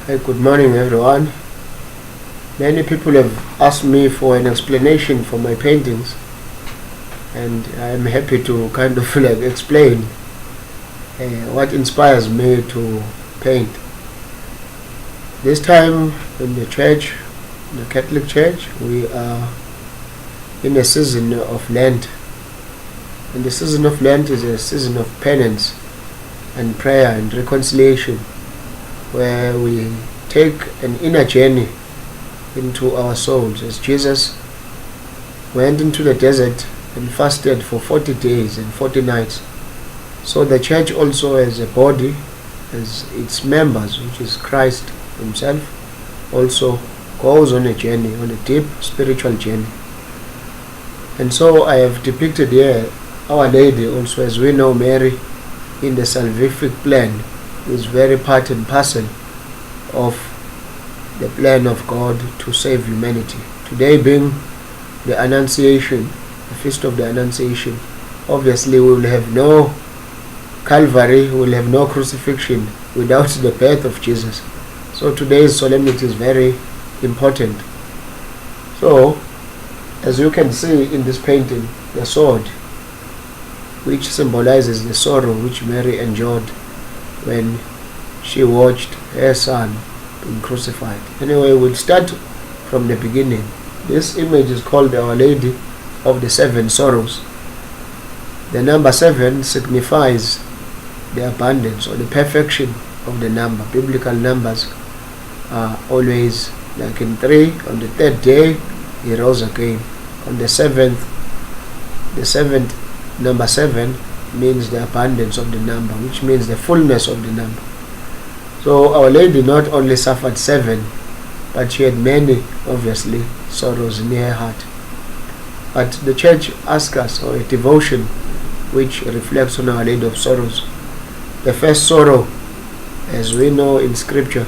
Hi, good morning everyone. Many people have asked me for an explanation for my paintings, and I am happy to kind of explain what inspires me to paint. This time in the church, the Catholic Church, we are in a season of Lent, and the season of Lent is a season of penance and prayer and reconciliation, where we take an inner journey into our souls, as Jesus went into the desert and fasted for 40 days and 40 nights. So the church also, as a body, as its members, which is Christ himself, also goes on a journey, on a deep spiritual journey. And so I have depicted here Our Lady also, as we know Mary in the salvific plan, is very part and parcel of the plan of God to save humanity. Today being the Annunciation, the Feast of the Annunciation, obviously we will have no Calvary, we will have no crucifixion without the birth of Jesus. So today's solemnity is very important. So, as you can see in this painting, the sword, which symbolizes the sorrow which Mary endured when she watched her son being crucified. Anyway, we'll start from the beginning. This image is called Our Lady of the Seven Sorrows. The number 7 signifies the abundance or the perfection of the number. Biblical numbers are always like in 3. On the 3rd day, he rose again. On the 7th, number 7 means the abundance of the number, which means the fullness of the number. So Our Lady not only suffered 7, but she had many, obviously, sorrows in her heart. But the church asks us, or a devotion which reflects on Our Lady of Sorrows. The first sorrow, as we know in scripture,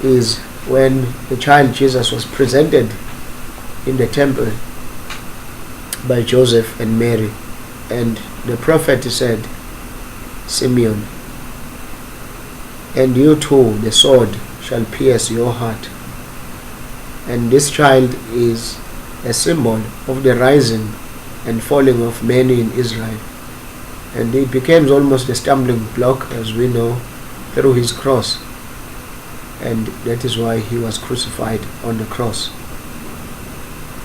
is when the child Jesus was presented in the temple by Joseph and Mary, and the prophet said, Simeon, and you too, the sword shall pierce your heart. And this child is a symbol of the rising and falling of many in Israel. And he became almost a stumbling block, as we know, through his cross. And that is why he was crucified on the cross.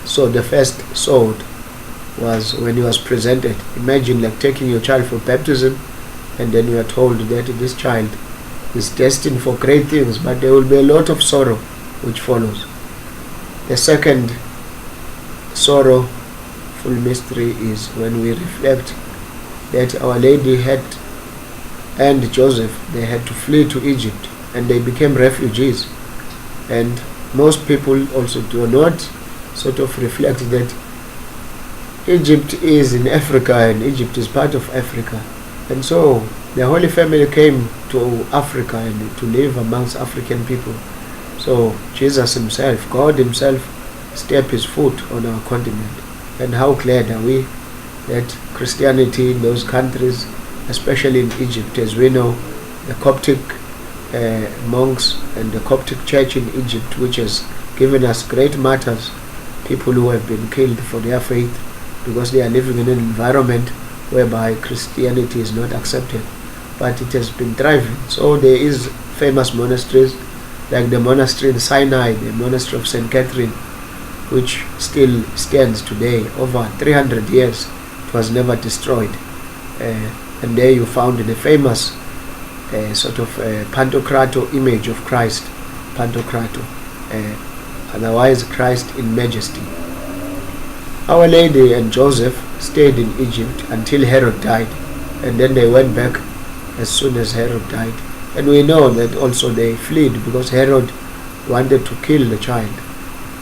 So the first sword was when he was presented. Imagine like taking your child for baptism, and then you are told that this child is destined for great things, but there will be a lot of sorrow which follows. The second sorrowful mystery is when we reflect that Our Lady and Joseph, they had to flee to Egypt, and they became refugees. And most people also do not sort of reflect that Egypt is in Africa, and Egypt is part of Africa. And so the Holy Family came to Africa and to live amongst African people. So Jesus himself, God himself, stepped his foot on our continent. And how glad are we that Christianity in those countries, especially in Egypt, as we know, the Coptic monks and the Coptic church in Egypt, which has given us great martyrs, people who have been killed for their faith because they are living in an environment whereby Christianity is not accepted, but it has been thriving. So there is famous monasteries like the monastery in Sinai, the monastery of St. Catherine, which still stands today. Over 300 years it was never destroyed, and there you found the famous sort of Pantocrator image of Christ, Pantocrator, otherwise Christ in majesty. Our Lady and Joseph stayed in Egypt until Herod died, and then they went back as soon as Herod died. And we know that also they fled because Herod wanted to kill the child,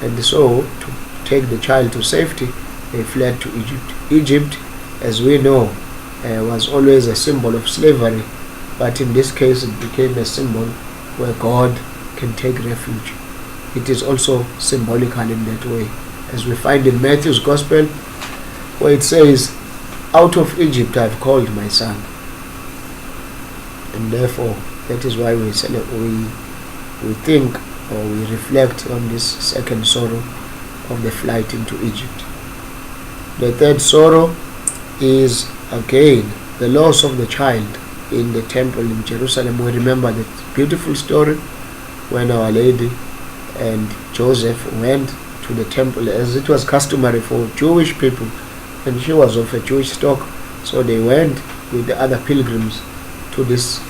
and so to take the child to safety, they fled to Egypt. Egypt, as we know, was always a symbol of slavery, but in this case it became a symbol where God can take refuge. It is also symbolical in that way, as we find in Matthew's Gospel, where it says, out of Egypt I have called my son. And therefore, that is why we we think or we reflect on this second sorrow of the flight into Egypt. The third sorrow is again the loss of the child in the temple in Jerusalem. We remember that beautiful story when Our Lady and Joseph went to the temple, as it was customary for Jewish people, and she was of a Jewish stock, so they went with the other pilgrims to this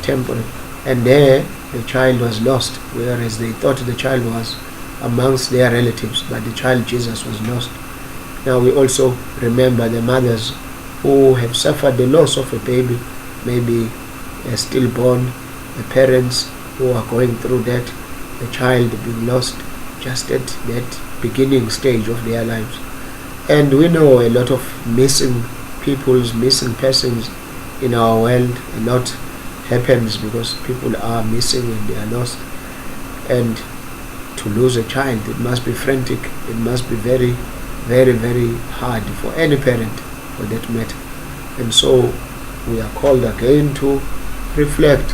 temple, and there the child was lost, whereas they thought the child was amongst their relatives, but the child Jesus was lost. Now we also remember the mothers who have suffered the loss of a baby, maybe a stillborn, the parents who are going through that, the child being lost just at that beginning stage of their lives. And we know a lot of missing peoples, missing persons in our world. A lot happens because people are missing and they are lost. And to lose a child, it must be frantic. It must be very, very, very hard for any parent, for that matter. And so we are called again to reflect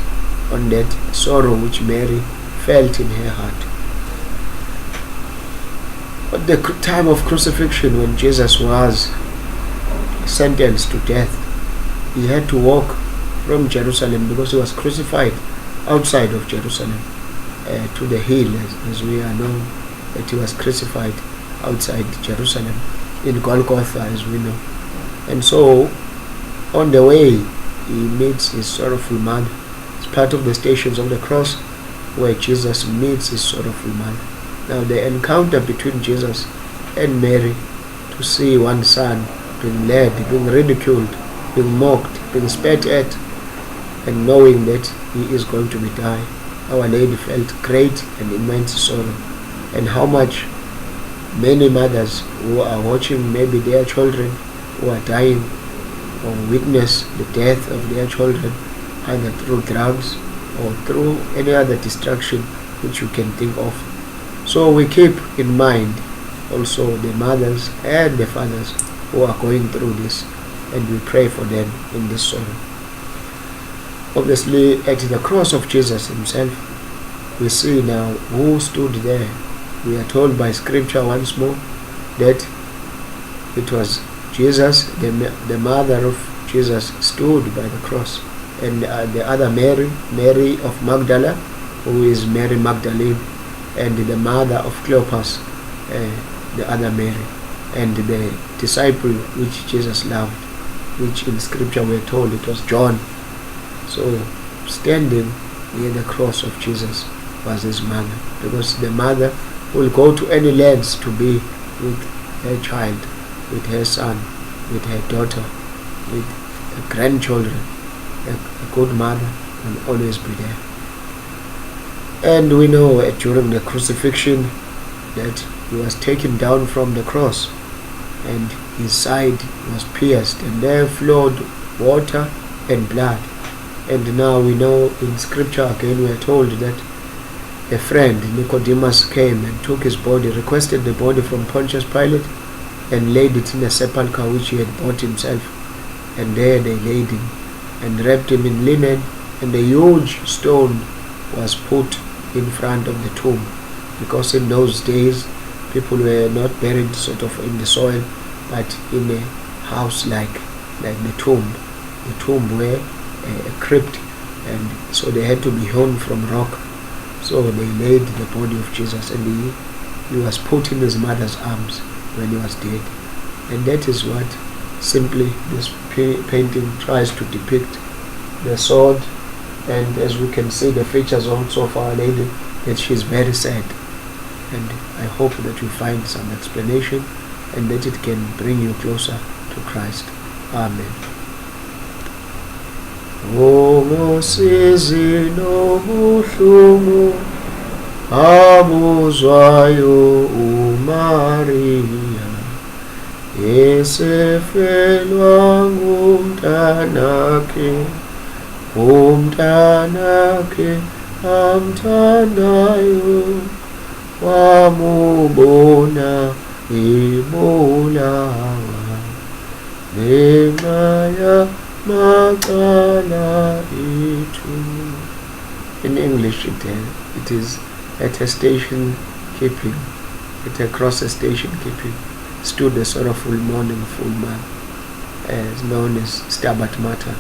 on that sorrow which Mary felt in her heart. At the time of crucifixion, when Jesus was sentenced to death, he had to walk from Jerusalem, because he was crucified outside of Jerusalem, to the hill, as we are known that he was crucified outside Jerusalem, in Golgotha, as we know. And so on the way he meets his sorrowful mother. It's part of the Stations of the Cross where Jesus meets his sorrowful mother. Now the encounter between Jesus and Mary, to see one son being led, being ridiculed, being mocked, being spat at, and knowing that he is going to be dying, Our Lady felt great and immense sorrow. And how much many mothers who are watching maybe their children who are dying, or witness the death of their children, either through drugs or through any other distraction which you can think of. So we keep in mind also the mothers and the fathers who are going through this, and we pray for them in this sorrow. Obviously, at the cross of Jesus himself, we see now who stood there. We are told by scripture once more that it was Jesus, the mother of Jesus, stood by the cross, and the other Mary, Mary of Magdala, who is Mary Magdalene, and the mother of Cleopas, the other Mary, and the disciple which Jesus loved, which in scripture we are told it was John. So standing near the cross of Jesus was his mother, because the mother will go to any lengths to be with her child, with her son, with her daughter, with her grandchildren. A good mother will always be there. And we know during the crucifixion that he was taken down from the cross and his side was pierced, and there flowed water and blood. And now we know in scripture again we are told that a friend, Nicodemus, came and took his body, requested the body from Pontius Pilate, and laid it in a sepulchre which he had bought himself. And there they laid him and wrapped him in linen, and a huge stone was put in front of the tomb, because in those days people were not buried sort of in the soil, but in a house like the tomb. The tomb were a crypt, and so they had to be hewn from rock. So they laid the body of Jesus, and he was put in his mother's arms when he was dead. And that is what simply this painting tries to depict: the sword, and as we can see the features also of Our Lady, that she is very sad. And I hope that you find some explanation and that it can bring you closer to Christ. Amen. Ngosizi nobuhlungu abuzwayo uMaria, esefelwa ngumntanakhe, umntanakhe amthandayo, wamubona ebulawa ngenxa macala ethu. in English it is at a station keeping, across a station keeping, stood a sorrowful mourning full man, as known as Stabat Mater.